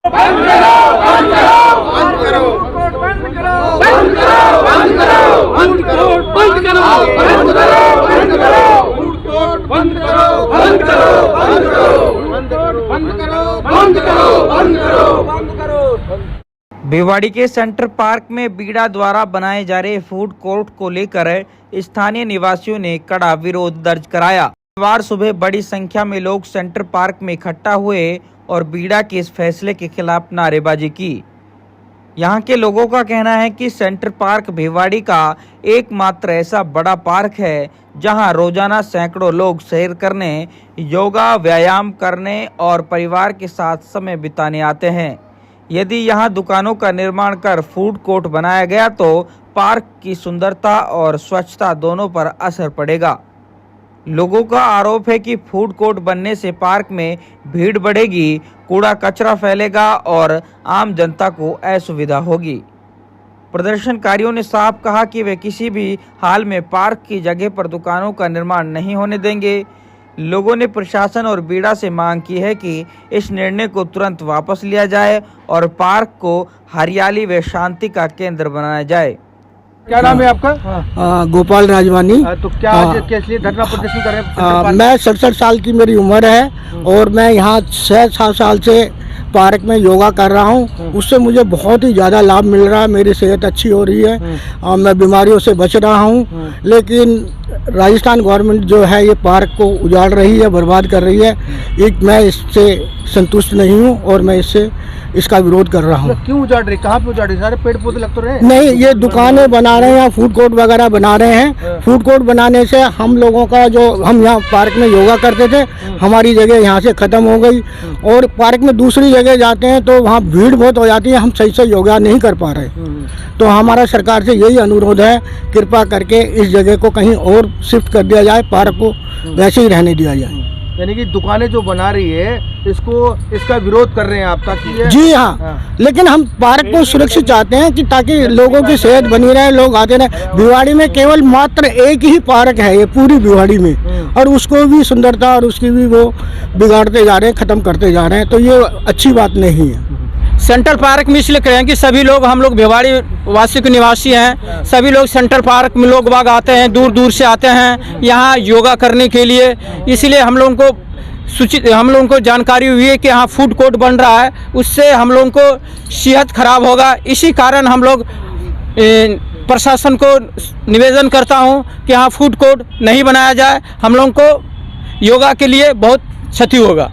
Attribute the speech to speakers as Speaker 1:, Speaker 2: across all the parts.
Speaker 1: बंद करो, बंद करो, बंद करो, बंद करो, बंद करो, बंद करो, बंद करो, बंद करो, बंद करो, बंद करो, बंद करो, बंद करो, बंद करो, बंद करो, बंद करो, बंद करो।
Speaker 2: भिवाड़ी के सेंटर पार्क में बीड़ा द्वारा बनाए जा रहे फूड कोर्ट को लेकर स्थानीय निवासियों ने कड़ा विरोध दर्ज कराया। शुक्रवार सुबह बड़ी संख्या में लोग सेंटर पार्क में इकट्ठा हुए और बीड़ा के इस फैसले के खिलाफ नारेबाजी की। यहाँ के लोगों का कहना है कि सेंटर पार्क भिवाड़ी का एकमात्र ऐसा बड़ा पार्क है जहाँ रोजाना सैकड़ों लोग सैर करने, योगा, व्यायाम करने और परिवार के साथ समय बिताने आते हैं। यदि यहाँ दुकानों का निर्माण कर फूड कोर्ट बनाया गया तो पार्क की सुंदरता और स्वच्छता दोनों पर असर पड़ेगा। लोगों का आरोप है कि फूड कोर्ट बनने से पार्क में भीड़ बढ़ेगी, कूड़ा कचरा फैलेगा और आम जनता को असुविधा होगी। प्रदर्शनकारियों ने साफ कहा कि वे किसी भी हाल में पार्क की जगह पर दुकानों का निर्माण नहीं होने देंगे। लोगों ने प्रशासन और बीड़ा से मांग की है कि इस निर्णय को तुरंत वापस लिया जाए और पार्क को हरियाली व शांति का केंद्र बनाया जाए।
Speaker 3: क्या नाम है आपका?
Speaker 4: गोपाल राजवानी।
Speaker 3: तो क्या आज किस लिए धरना प्रदर्शन कर रहे हैं?
Speaker 4: मैं 67 साल की मेरी उम्र है और मैं यहाँ 6-7 साल से पार्क में योगा कर रहा हूँ। उससे मुझे बहुत ही ज़्यादा लाभ मिल रहा है, मेरी सेहत अच्छी हो रही है और मैं बीमारियों से बच रहा हूँ। लेकिन राजस्थान गवर्नमेंट जो है ये पार्क को उजाड़ रही है, बर्बाद कर रही है। मैं इससे संतुष्ट नहीं हूँ और मैं इसका विरोध कर रहा हूँ।
Speaker 3: क्यों उजाड़ रही? कहाँ पे उजाड़ रही? सारे पेड़ पौधे लग तो रहे हैं।
Speaker 4: नहीं, ये दुकानें बना रहे हैं, फूड कोर्ट वगैरह बना रहे हैं। फूड कोर्ट बनाने से हम लोगों का जो हम यहाँ पार्क में योगा करते थे, हमारी जगह यहाँ से ख़त्म हो गई और पार्क में दूसरी जगह जाते हैं तो वहाँ भीड़ बहुत हो जाती है, हम सही से योगा नहीं कर पा रहे। तो हमारा सरकार से यही अनुरोध है, कृपा करके इस जगह को कहीं और शिफ्ट कर दिया जाए, पार्क को वैसे ही रहने दिया जाए।
Speaker 3: यानी कि दुकानें जो बना रही है इसका विरोध कर रहे हैं आप? ताकि
Speaker 4: जी हाँ, लेकिन हम पार्क को सुरक्षित चाहते हैं कि ताकि लोगों की सेहत बनी रहे, लोग आते रहे। भिवाड़ी में केवल मात्र एक ही पार्क है ये पूरी भिवाड़ी में, और उसको भी सुंदरता और उसकी भी वो बिगाड़ते जा रहे हैं, ख़त्म करते जा रहे हैं। तो ये अच्छी बात नहीं है।
Speaker 5: सेंट्रल पार्क में इसलिए करें कि सभी लोग, हम लोग भिवाड़ी वासी के निवासी हैं, सभी लोग सेंट्रल पार्क में लोग बाग आते हैं, दूर दूर से आते हैं यहाँ योगा करने के लिए। इसलिए हम लोगों को जानकारी हुई है कि यहाँ फूड कोर्ट बन रहा है, उससे हम लोगों को सेहत खराब होगा। इसी कारण हम लोग प्रशासन को निवेदन करता हूँ कि यहाँ फूड कोर्ट नहीं बनाया जाए, हम लोगों को योगा के लिए बहुत क्षति होगा।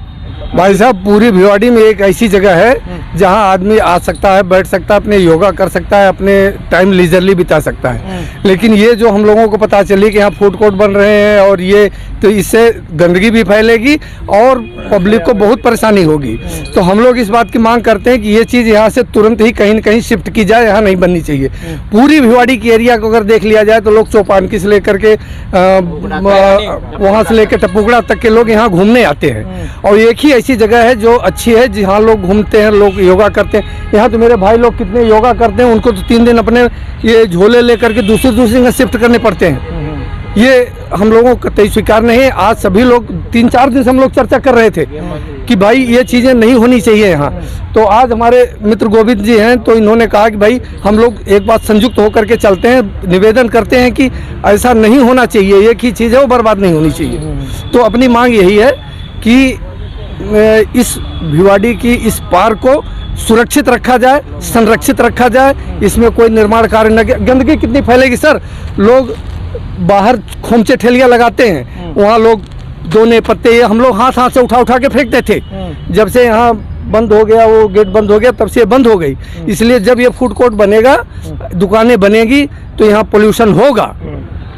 Speaker 6: भाई साहब, पूरी भिवाड़ी में एक ऐसी जगह है जहां आदमी आ सकता है, बैठ सकता है, अपने योगा कर सकता है, अपने टाइम लीजरली बिता सकता है। लेकिन ये जो हम लोगों को पता चली कि यहाँ फूड कोर्ट बन रहे हैं और ये, तो इससे गंदगी भी फैलेगी और पब्लिक को बहुत परेशानी होगी। तो हम लोग इस बात की मांग करते हैं कि ये चीज़ यहाँ से तुरंत ही कहीं न कहीं शिफ्ट की जाए, यहाँ नहीं बननी चाहिए। पूरी भिवाड़ी की एरिया को अगर देख लिया जाए तो लोग चौपानकी से लेकर के वहाँ से लेकर टपुकड़ा तक के लोग यहाँ घूमने आते हैं और एक ही ऐसी जगह है जो अच्छी है जहाँ लोग घूमते हैं, लोग योगा करते हैं। यहाँ तो मेरे भाई लोग कितने योगा करते हैं, उनको तो 3 दिन अपने ये झोले लेकर के दूसरी जगह शिफ्ट करने पड़ते हैं। ये हम लोगों को कतई स्वीकार नहीं है। आज सभी लोग 3-4 दिन से हम लोग चर्चा कर रहे थे कि भाई ये चीज़ें नहीं होनी चाहिए यहाँ। तो आज हमारे मित्र गोविंद जी हैं, तो इन्होंने कहा कि भाई हम लोग एक बात संयुक्त होकर के चलते हैं, निवेदन करते हैं कि ऐसा नहीं होना चाहिए, एक ही चीज़ है वो बर्बाद नहीं होनी चाहिए। तो अपनी मांग यही है कि इस भिवाड़ी की इस पार्क को सुरक्षित रखा जाए, संरक्षित रखा जाए, इसमें कोई निर्माण कार्य न। गंदगी कितनी फैलेगी सर, लोग बाहर खोमचे ठेलियाँ लगाते हैं, वहाँ लोग दोने पत्ते ये हम लोग हाथ से उठा के फेंकते थे। जब से यहाँ बंद हो गया, वो गेट बंद हो गया, तब से बंद हो गई। इसलिए जब ये फूड कोर्ट बनेगा, दुकानें बनेगी तो यहाँ पोल्यूशन होगा।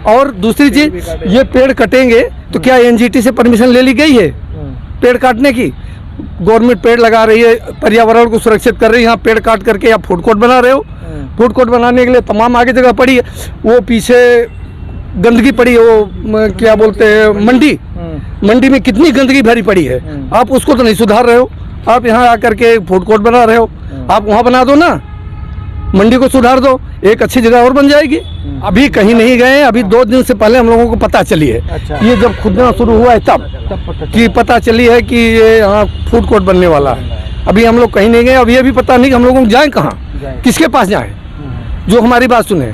Speaker 6: और दूसरी चीज़, ये पेड़ कटेंगे तो क्या एनजीटी से परमिशन ले ली गई है पेड़ काटने की? गवर्नमेंट पेड़ लगा रही है, पर्यावरण को सुरक्षित कर रही है, यहाँ पेड़ काट करके आप फूड कोर्ट बना रहे हो। फूड कोर्ट बनाने के लिए तमाम आगे जगह पड़ी है, वो पीछे गंदगी पड़ी है, वो क्या बोलते हैं मंडी में कितनी गंदगी भरी पड़ी है, आप उसको तो नहीं सुधार रहे हो। आप यहाँ आकर के फूड कोर्ट बना रहे हो, आप वहाँ बना दो ना, मंडी को सुधार दो, एक अच्छी जगह और बन जाएगी। अभी कहीं नहीं गए, अभी 2 दिन से पहले हम लोगों को पता चली है।
Speaker 3: अच्छा।
Speaker 6: ये जब खुदना शुरू हुआ है तब कि पता चली है कि ये यहाँ फूड कोर्ट बनने वाला है। अभी हम लोग कहीं नहीं गए, अभी अभी पता नहीं कि हम लोगों को जाएं कहाँ, किसके पास जाएं जो हमारी बात सुने।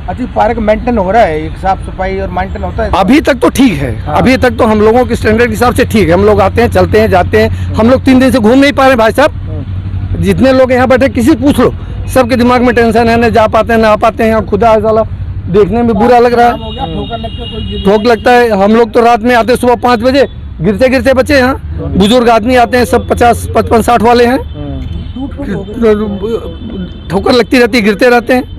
Speaker 3: अच्छा, पार्क मेंटेन हो रहा है, एक साफ सफाई और मेंटेन होता है?
Speaker 6: अभी तक तो ठीक है, अभी तक तो हम लोगों के स्टैंडर्ड के हिसाब से ठीक है। हम लोग आते हैं, चलते हैं, जाते हैं। हम लोग 3 दिन से घूम नहीं पा रहे भाई साहब। जितने लोग यहाँ बैठे किसी से पूछ लो, सबके दिमाग में टेंशन है, न जा पाते हैं ना आ पाते हैं। खुदा साला देखने में बुरा लग रहा है, ठोक लगता है। हम लोग तो रात में आते सुबह 5 बजे, गिरते गिरते बचे हैं। बुजुर्ग आदमी आते हैं, सब 50, 55, 60 वाले हैं, ठोकर लगती रहती, गिरते रहते हैं।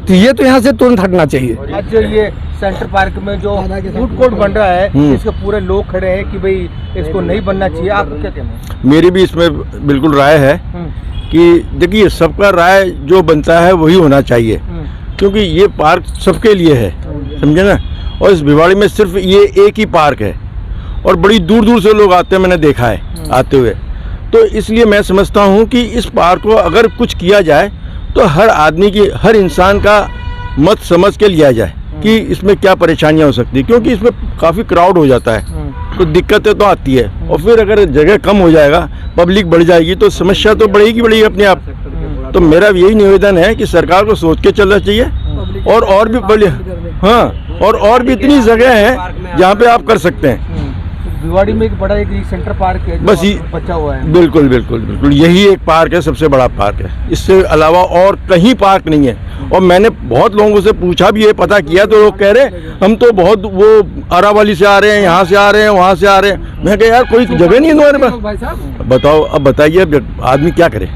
Speaker 6: तो ये तो यहाँ से तुरंत हटना चाहिए।
Speaker 3: आज जो ये सेंटर पार्क में जो फूड कोर्ट बन रहा है, इसके पूरे लोग खड़े हैं कि भाई इसको नहीं बनना चाहिए, आप क्या कहना है?
Speaker 7: मेरी भी इसमें बिल्कुल राय है कि देखिए, सबका राय जो बनता है वही होना चाहिए, क्योंकि ये पार्क सबके लिए है, समझे ना। और इस भिवाड़ी में सिर्फ ये एक ही पार्क है और बड़ी दूर दूर से लोग आते हैं, मैंने देखा है आते हुए। तो इसलिए मैं समझता हूँ कि इस पार्क को अगर कुछ किया जाए तो हर आदमी की, हर इंसान का मत समझ के लिया जाए कि इसमें क्या परेशानियां हो सकती है, क्योंकि इसमें काफ़ी क्राउड हो जाता है, तो दिक्कतें तो आती है। और फिर अगर जगह कम हो जाएगा, पब्लिक बढ़ जाएगी, तो समस्या तो बढ़ेगी अपने आप। तो मेरा यही निवेदन है कि सरकार को सोच के चलना चाहिए, और भी बड़ी, हाँ, और भी इतनी जगह है जहाँ पे आप कर सकते हैं।
Speaker 3: भिवाड़ी में एक बड़ा एक सेंटर पार्क है
Speaker 7: बस ये
Speaker 3: बचा हुआ है।
Speaker 7: बिल्कुल बिल्कुल बिल्कुल, यही एक पार्क है, सबसे बड़ा पार्क है। इससे अलावा और कहीं पार्क नहीं है। और मैंने बहुत लोगों से पूछा भी है, पता किया, तो लोग कह रहे हम तो बहुत वो अरावली से आ रहे हैं, यहाँ से आ रहे हैं, वहाँ से आ रहे हैं। मैं कह यार कोई जगह नहीं है तुम्हारे पास, बताओ। अब बताइए, अब आदमी क्या करे?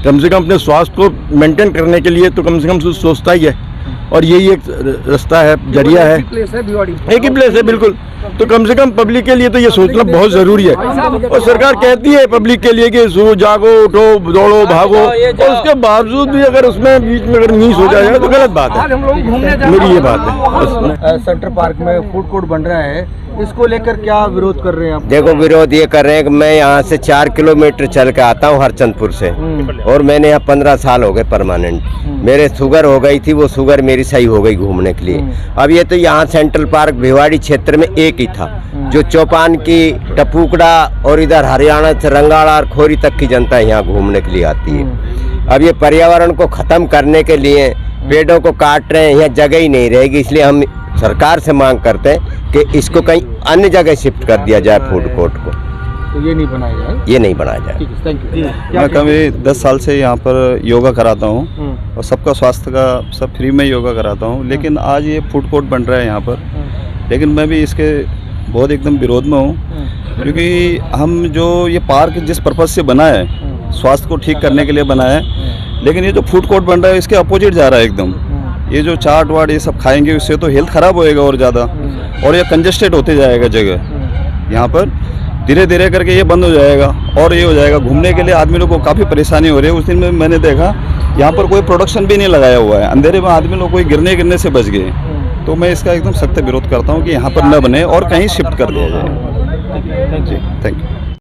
Speaker 7: कम से कम अपने स्वास्थ्य को मेंटेन करने के लिए तो कम से कम सोचता ही है, और यही एक रास्ता है, जरिया है, एक ही प्लेस है बिल्कुल। तो कम से कम पब्लिक के लिए तो ये सोचना बहुत जरूरी है। और सरकार कहती है पब्लिक के लिए कि सो जागो, उठो, दौड़ो, भागो, और उसके बावजूद भी अगर उसमें बीच में अगर मिस हो जाएगा तो गलत बात है। मेरी ये बात है।
Speaker 3: सेंटर पार्क में फूड कोर्ट बन रहा है, इसको लेकर क्या विरोध कर रहे हैं आप?
Speaker 8: देखो, विरोध ये कर रहे हैं कि मैं यहाँ से 4 किलोमीटर चल के आता हूँ हरचंदपुर से, और मैंने यहाँ 15 साल हो गए परमानेंट। मेरे शुगर हो गई थी, वो शुगर मेरी सही हो गई घूमने के लिए। अब ये तो यहाँ सेंट्रल पार्क भिवाड़ी क्षेत्र में एक ही था, जो चौपान की, टपूकड़ा और इधर हरियाणा से रंगाड़ा और खोरी तक की जनता यहाँ घूमने के लिए आती है। अब ये पर्यावरण को खत्म करने के लिए पेड़ों को काट रहे हैं, यहाँ जगह ही नहीं रहेगी। इसलिए हम सरकार से मांग करते हैं कि इसको कहीं अन्य जगह शिफ्ट कर दिया जाए फूड कोर्ट को।
Speaker 3: तो ये नहीं बनाया जाए,
Speaker 8: ये नहीं बनाया जाए।
Speaker 3: Thank you.
Speaker 9: मैं कभी 10 साल से यहाँ पर योगा कराता हूँ और सबका स्वास्थ्य का सब फ्री में योगा कराता हूँ। लेकिन आज ये फूड कोर्ट बन रहा है यहाँ पर, लेकिन मैं भी इसके बहुत एकदम विरोध में हूँ, क्योंकि हम जो ये पार्क जिस पर्पज़ से बना है, स्वास्थ्य को ठीक करने के लिए बना है, लेकिन ये जो फूड कोर्ट बन रहा है इसके अपोजिट जा रहा है एकदम। ये जो चाट वाट ये सब खाएंगे, उससे तो हेल्थ ख़राब होएगा और ज़्यादा, और ये कंजेस्टेड होते जाएगा जगह। यहाँ पर धीरे धीरे करके ये बंद हो जाएगा और ये हो जाएगा। घूमने के लिए आदमी लोग को काफ़ी परेशानी हो रही है। उस दिन में मैंने देखा यहाँ पर कोई प्रोडक्शन भी नहीं लगाया हुआ है, अंधेरे में आदमी लोग कोई गिरने से बच गए। तो मैं इसका एकदम सख्त विरोध करता हूँ कि यहाँ पर न बने और कहीं शिफ्ट कर दिया जाए। Thank you.